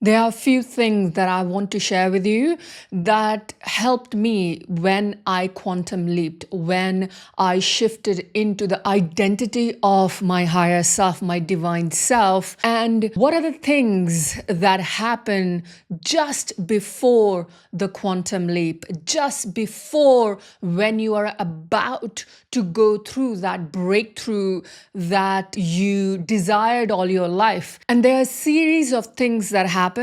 There are a few things that I want to share with you that helped me when I quantum leaped, when I shifted into the identity of my higher self, my divine self. And what are the things that happen just before the quantum leap, just before when you are about to go through that breakthrough that you desired all your life. And there are a series of things that happened.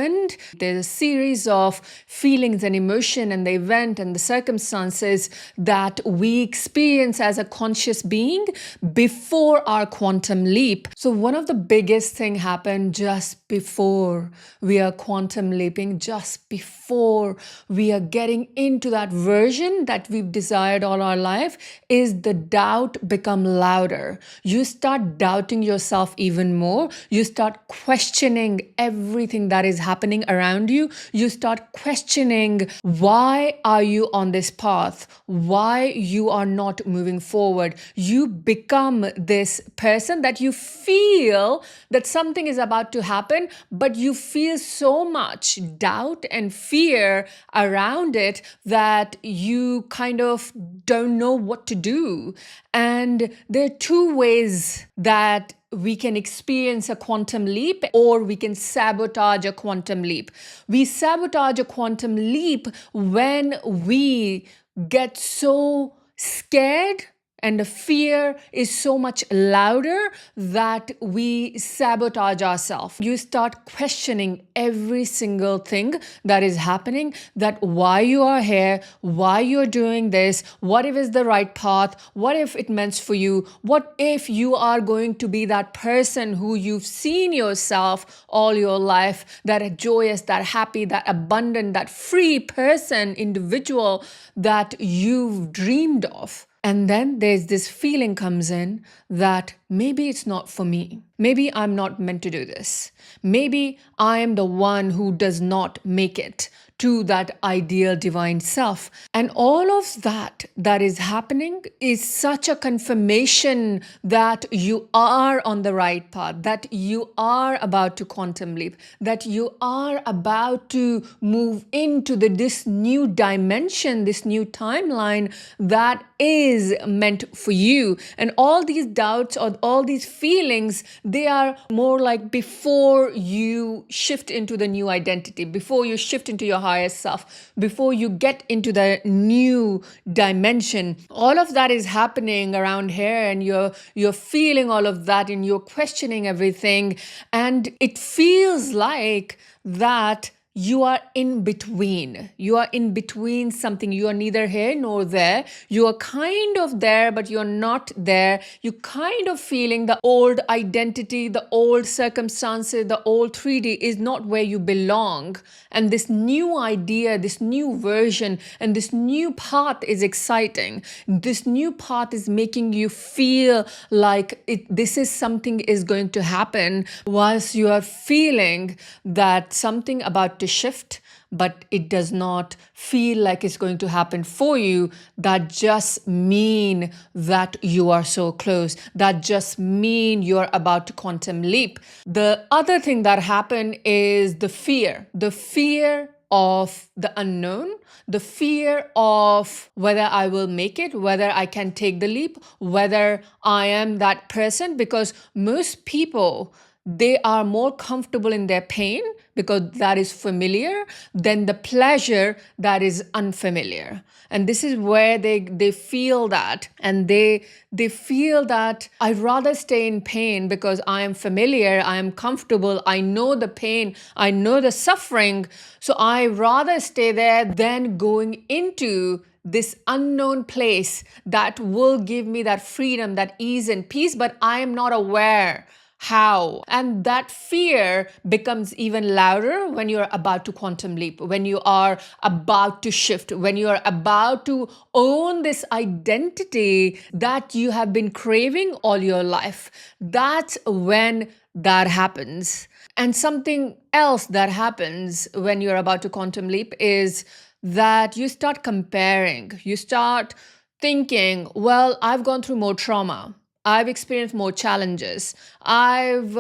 There's a series of feelings and emotion and the event and the circumstances that we experience as a conscious being before our quantum leap. So one of the biggest thing happened just before we are quantum leaping, just before we are getting into that version that we've desired all our life, is the doubt become louder. You start doubting yourself even more. You start questioning everything that is happening around you. You start questioning why are you on this path? Why you are not moving forward? You become this person that you feel that something is about to happen, but you feel so much doubt and fear around it that you kind of don't know what to do. And there are two ways that we can experience a quantum leap, or we can sabotage a quantum leap. We sabotage a quantum leap when we get so scared and the fear is so much louder that we sabotage ourselves. You start questioning every single thing that is happening, that why you are here, why you're doing this, what if it's the right path, what if it meant for you, what if you are going to be that person who you've seen yourself all your life, that joyous, that happy, that abundant, that free person, individual that you've dreamed of. And then there's this feeling comes in that maybe it's not for me. Maybe I'm not meant to do this. Maybe I am the one who does not make it to that ideal divine self. And all of that is happening is such a confirmation that you are on the right path, that you are about to quantum leap, that you are about to move into this new dimension, this new timeline that is meant for you. And all these doubts or all these feelings, they are more like before you shift into the new identity, before you shift into your higher self, before you get into the new dimension. All of that is happening around here, and you're feeling all of that, and you're questioning everything, and it feels like that you are in between. You are in between something. You are neither here nor there. You are kind of there, but you're not there. You kind of feeling the old identity, the old circumstances, the old 3D is not where you belong. And this new idea, this new version, and this new path is exciting. This new path is making you feel like this is something is going to happen, whilst you are feeling that something about to shift, but it does not feel like it's going to happen for you. That just mean that you are so close. That just mean you're about to quantum leap. The other thing that happened is the fear of the unknown, the fear of whether I will make it, whether I can take the leap, whether I am that person, because most people, they are more comfortable in their pain because that is familiar than the pleasure that is unfamiliar. And this is where they feel that, and they feel that I'd rather stay in pain because I am familiar, I am comfortable, I know the pain, I know the suffering, so I rather stay there than going into this unknown place that will give me that freedom, that ease and peace, but I am not aware how. And that fear becomes even louder when you're about to quantum leap, when you are about to shift, when you are about to own this identity that you have been craving all your life. That's when that happens. And something else that happens when you're about to quantum leap is that you start comparing. You start thinking, well, I've gone through more trauma. I've experienced more challenges. I've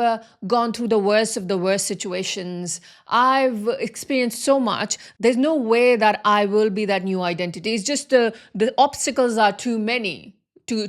gone through the worst of the worst situations. I've experienced so much. There's no way that I will be that new identity. It's just the obstacles are too many to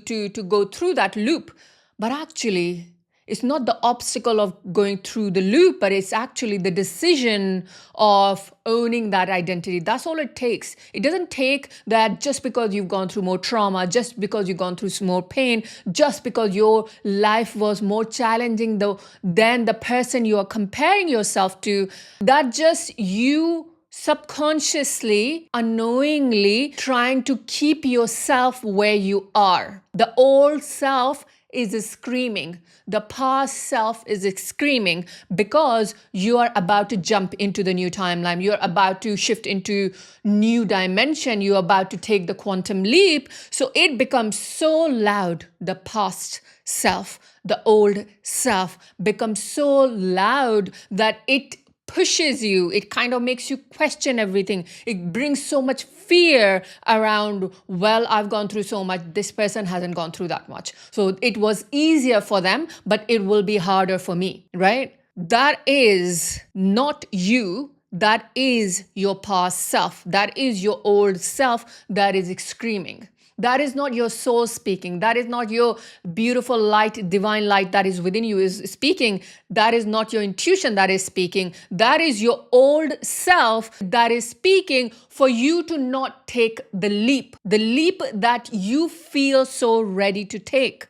go through that loop. But actually, it's not the obstacle of going through the loop, but it's actually the decision of owning that identity. That's all it takes. It doesn't take that just because you've gone through more trauma, just because you've gone through some more pain, just because your life was more challenging than the person you are comparing yourself to, that just you subconsciously, unknowingly trying to keep yourself where you are. The old self is screaming. The past self is screaming because you are about to jump into the new timeline. You're about to shift into new dimension. You're about to take the quantum leap. So it becomes so loud. The past self, the old self becomes so loud that it pushes you. It kind of makes you question everything. It brings so much fear around, well, I've gone through so much. This person hasn't gone through that much. So it was easier for them, but it will be harder for me, right? That is not you. That is your past self. That is your old self that is screaming. That is not your soul speaking. That is not your beautiful light, divine light that is within you is speaking. That is not your intuition that is speaking. That is your old self that is speaking for you to not take the leap that you feel so ready to take.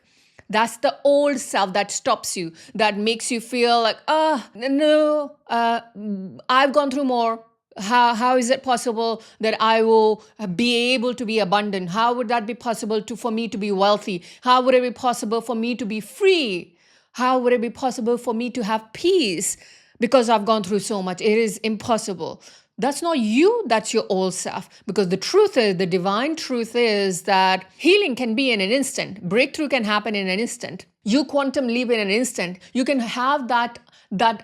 That's the old self that stops you, that makes you feel like, no, I've gone through more. How is it possible that I will be able to be abundant? How would that be possible for me to be wealthy? How would it be possible for me to be free? How would it be possible for me to have peace? Because I've gone through so much. It is impossible. That's not you, that's your old self. Because the truth is, the divine truth is that healing can be in an instant. Breakthrough can happen in an instant. You quantum leap in an instant. You can have that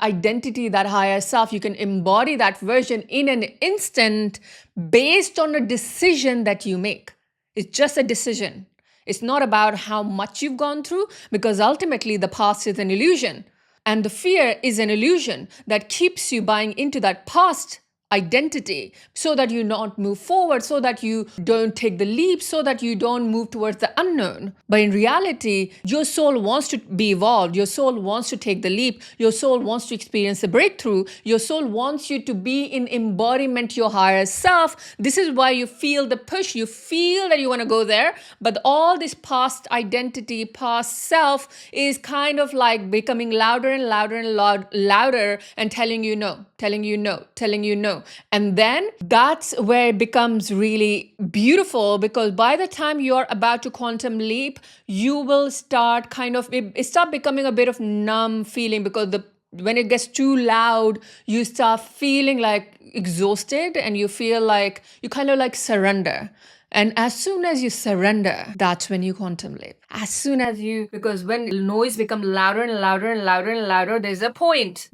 identity, that higher self. You can embody that version in an instant based on a decision that you make. It's just a decision. It's not about how much you've gone through, because ultimately the past is an illusion. And the fear is an illusion that keeps you buying into that past identity so that you not move forward, so that you don't take the leap, so that you don't move towards the unknown. But in reality, your soul wants to be evolved. Your soul wants to take the leap. Your soul wants to experience the breakthrough. Your soul wants you to be in embodiment, your higher self. This is why you feel the push. You feel that you want to go there, but all this past identity, past self is kind of like becoming louder and louder and louder and telling you no, telling you no, telling you no. And then that's where it becomes really beautiful, because by the time you're about to quantum leap, you will start becoming a bit of numb feeling, because when it gets too loud, you start feeling like exhausted and you feel like you kind of like surrender. And as soon as you surrender, that's when you quantum leap. As soon as because when noise becomes louder and louder and louder and louder, there's a point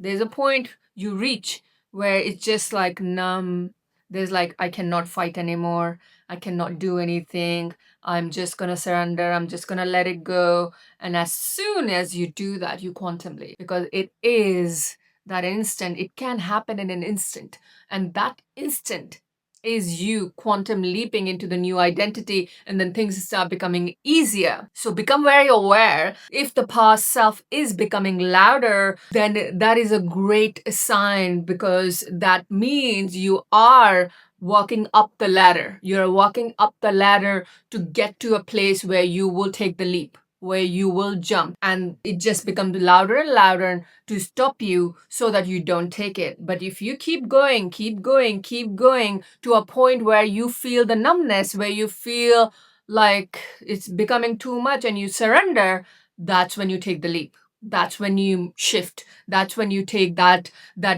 you reach where it's just like numb. There's like, I cannot fight anymore. I cannot do anything. I'm just going to surrender. I'm just going to let it go. And as soon as you do that, you quantum leap, because it is that instant. It can happen in an instant. And that instant is you quantum leaping into the new identity, and then things start becoming easier. So become very aware. If the past self is becoming louder, then that is a great sign, because that means you are walking up the ladder. You're walking up the ladder to get to a place where you will take the leap, where you will jump, and it just becomes louder and louder to stop you so that you don't take it. But if you keep going to a point where you feel the numbness, where you feel like it's becoming too much and you surrender, that's when you take the leap. That's when you shift. That's when you take that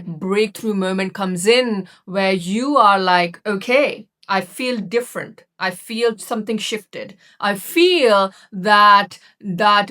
breakthrough moment comes in, where you are like, okay, I feel different. I feel something shifted. I feel that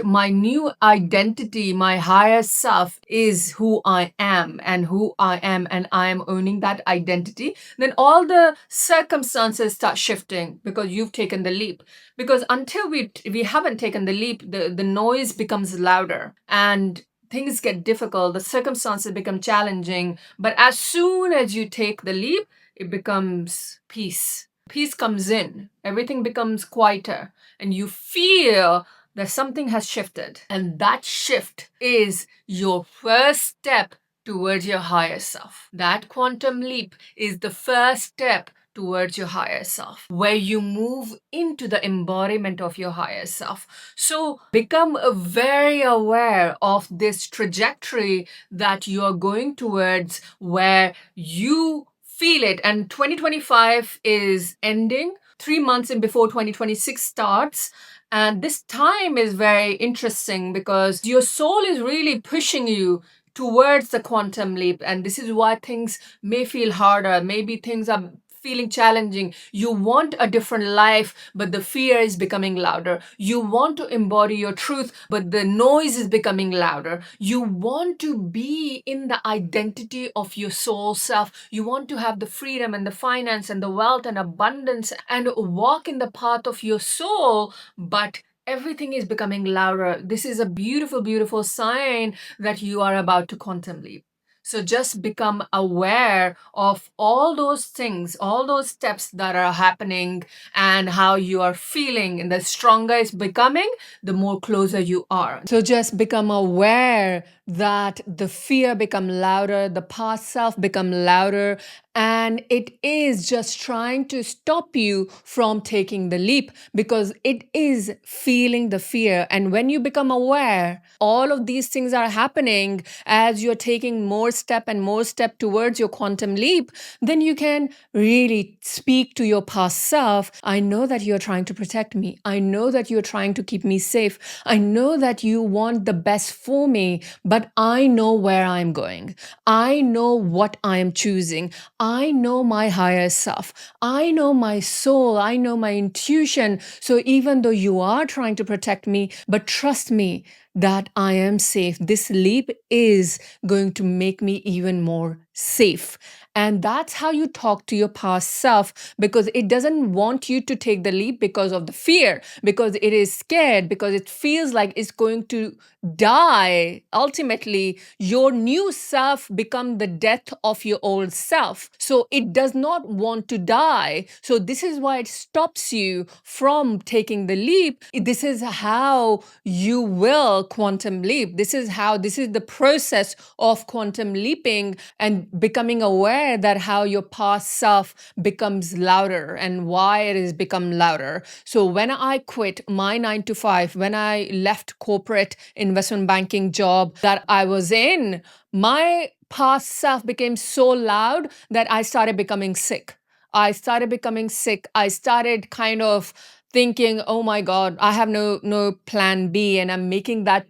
my new identity, my higher self is who I am and who I am, and I am owning that identity. Then all the circumstances start shifting because you've taken the leap. Because until we haven't taken the leap, the noise becomes louder and things get difficult, the circumstances become challenging. But as soon as you take the leap, it becomes peace. Peace comes in, everything becomes quieter, and you feel that something has shifted. And that shift is your first step towards your higher self. That quantum leap is the first step towards your higher self, where you move into the embodiment of your higher self. So become very aware of this trajectory that you are going towards, where you feel it. And 2025 is ending 3 months in before 2026 starts. And this time is very interesting because your soul is really pushing you towards the quantum leap. And this is why things may feel harder. Maybe things are feeling challenging. You want a different life, but the fear is becoming louder. You want to embody your truth, but the noise is becoming louder. You want to be in the identity of your soul self. You want to have the freedom and the finance and the wealth and abundance and walk in the path of your soul, but everything is becoming louder. This is a beautiful, beautiful sign that you are about to quantum leap. So just become aware of all those things, all those steps that are happening and how you are feeling. And the stronger it's becoming, the more closer you are. So just become aware that the fear become louder, the past self become louder, and it is just trying to stop you from taking the leap because it is feeling the fear. And when you become aware, all of these things are happening as you're taking more step and more step towards your quantum leap, then you can really speak to your past self. I know that you're trying to protect me. I know that you're trying to keep me safe. I know that you want the best for me, but I know where I'm going. I know what I am choosing. I know my higher self. I know my soul. I know my intuition. So even though you are trying to protect me, but trust me that I am safe. This leap is going to make me even more safe. And that's how you talk to your past self, because it doesn't want you to take the leap because of the fear, because it is scared, because it feels like it's going to die. Ultimately, your new self become the death of your old self. So it does not want to die. So this is why it stops you from taking the leap. This is how you will quantum leap. This is the process of quantum leaping and becoming aware that how your past self becomes louder and why it has become louder. So when I quit my 9 to 5, when I left corporate investment banking job that I was in, my past self became so loud that I started becoming sick. I started becoming sick. I started kind of thinking, oh my God, I have no plan B, and I'm making that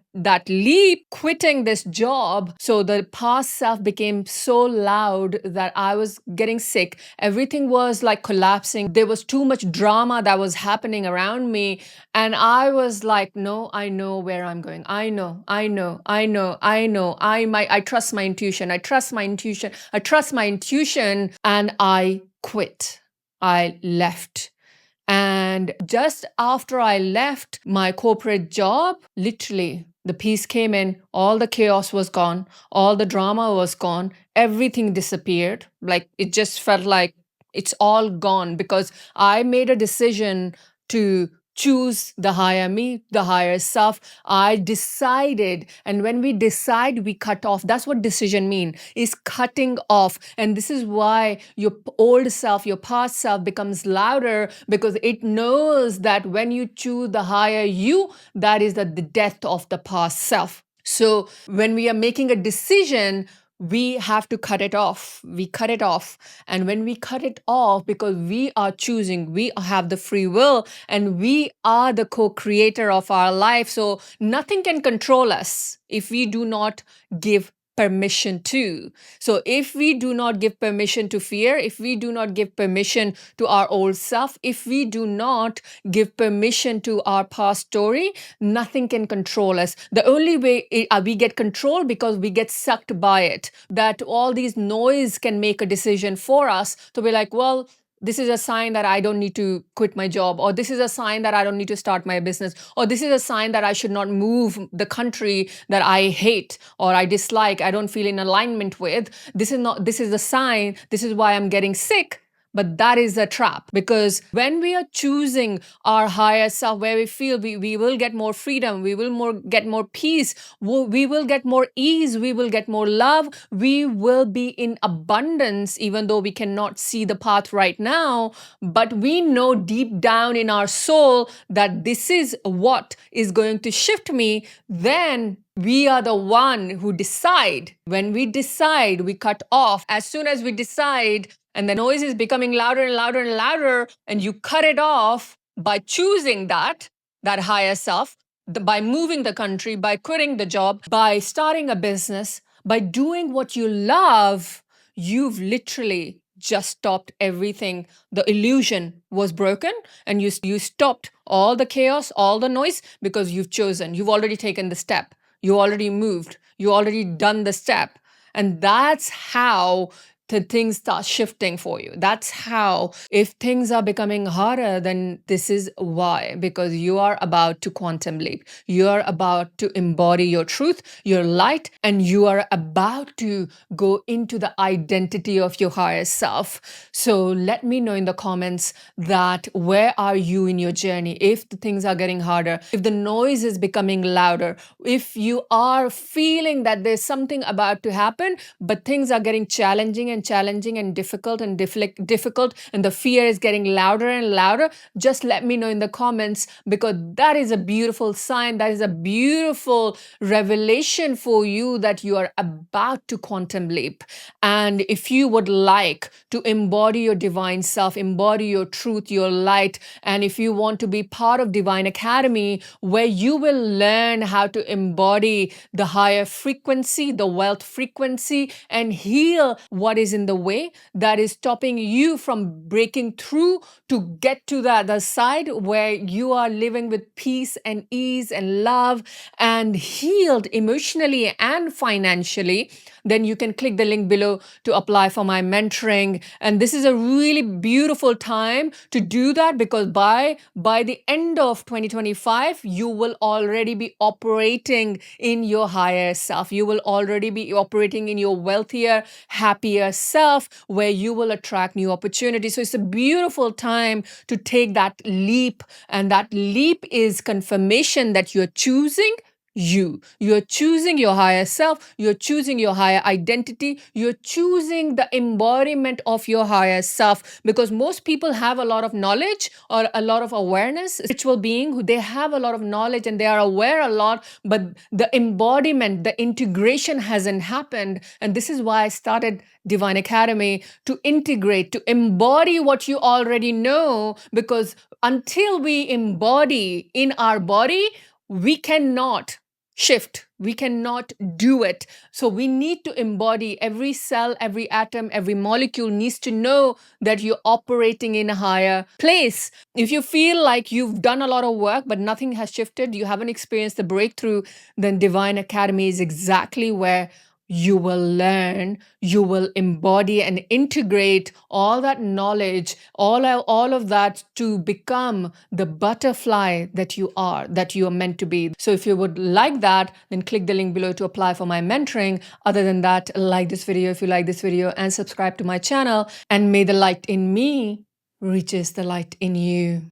leap, quitting this job. So the past self became so loud that I was getting sick. Everything was like collapsing. There was too much drama that was happening around me. And I was like, no, I know where I'm going. I know. I trust my intuition. I trust my intuition. I trust my intuition. And I quit. I left. And just after I left my corporate job, literally the peace came in, all the chaos was gone, all the drama was gone, everything disappeared. Like it just felt like it's all gone because I made a decision to choose the higher me, the higher self. I decided. And when we decide, we cut off. That's what decision mean, is cutting off. And this is why your old self, your past self becomes louder, because it knows that when you choose the higher you, that is the death of the past self. So when we are making a decision, we have to cut it off. We cut it off. And when we cut it off, because we are choosing, we have the free will, and we are the co-creator of our life. So nothing can control us if we do not give permission to. So if we do not give permission to fear, if we do not give permission to our old self, if we do not give permission to our past story, nothing can control us. The only way we get control because we get sucked by it, that all these noise can make a decision for us to be like, well, this is a sign that I don't need to quit my job, or this is a sign that I don't need to start my business, or this is a sign that I should not move the country that I hate or I dislike, I don't feel in alignment with. This is a sign, this is why I'm getting sick. But that is a trap, because when we are choosing our higher self, where we feel we will get more freedom, we will get more peace, we will get more ease, we will get more love, we will be in abundance, even though we cannot see the path right now. But we know deep down in our soul that this is what is going to shift me. Then we are the one who decide. When we decide, we cut off. As soon as we decide, and the noise is becoming louder and louder and louder, and you cut it off by choosing that higher self, by moving the country, by quitting the job, by starting a business, by doing what you love, you've literally just stopped everything. The illusion was broken, and you stopped all the chaos, all the noise, because you've chosen. You've already taken the step. You already moved. You already done the step. And that's how the things start shifting for you. That's how, if things are becoming harder, then this is why, because you are about to quantum leap. You are about to embody your truth, your light, and you are about to go into the identity of your higher self. So let me know in the comments that where are you in your journey? If the things are getting harder, if the noise is becoming louder, if you are feeling that there's something about to happen, but things are getting challenging and difficult and difficult, and the fear is getting louder and louder, just let me know in the comments, because that is a beautiful sign. That is a beautiful revelation for you that you are about to quantum leap. And if you would like to embody your divine self, embody your truth, your light, and if you want to be part of Divine Academy, where you will learn how to embody the higher frequency, the wealth frequency, and heal what is in the way that is stopping you from breaking through to get to the other side, where you are living with peace and ease and love and healed emotionally and financially, then you can click the link below to apply for my mentoring. And this is a really beautiful time to do that, because by the end of 2025, you will already be operating in your higher self. You will already be operating in your wealthier, happier self, where you will attract new opportunities. So it's a beautiful time to take that leap. And that leap is confirmation that you're choosing you. You're choosing your higher self. You're choosing your higher identity. You're choosing the embodiment of your higher self, because most people have a lot of knowledge or a lot of awareness. Spiritual being who they have a lot of knowledge and they are aware a lot, but the embodiment, the integration hasn't happened. And this is why I started Divine Academy, to integrate, to embody what you already know, because until we embody in our body, we cannot shift. We cannot do it. So we need to embody. Every cell, every atom, every molecule needs to know that you're operating in a higher place. If you feel like you've done a lot of work, but nothing has shifted, you haven't experienced the breakthrough, then Divine Academy is exactly where you will learn, you will embody and integrate all that knowledge, all of that, to become the butterfly that you are meant to be. So if you would like that, then click the link below to apply for my mentoring. Other than that, like this video if you like this video, and subscribe to my channel. And may the light in me reaches the light in you.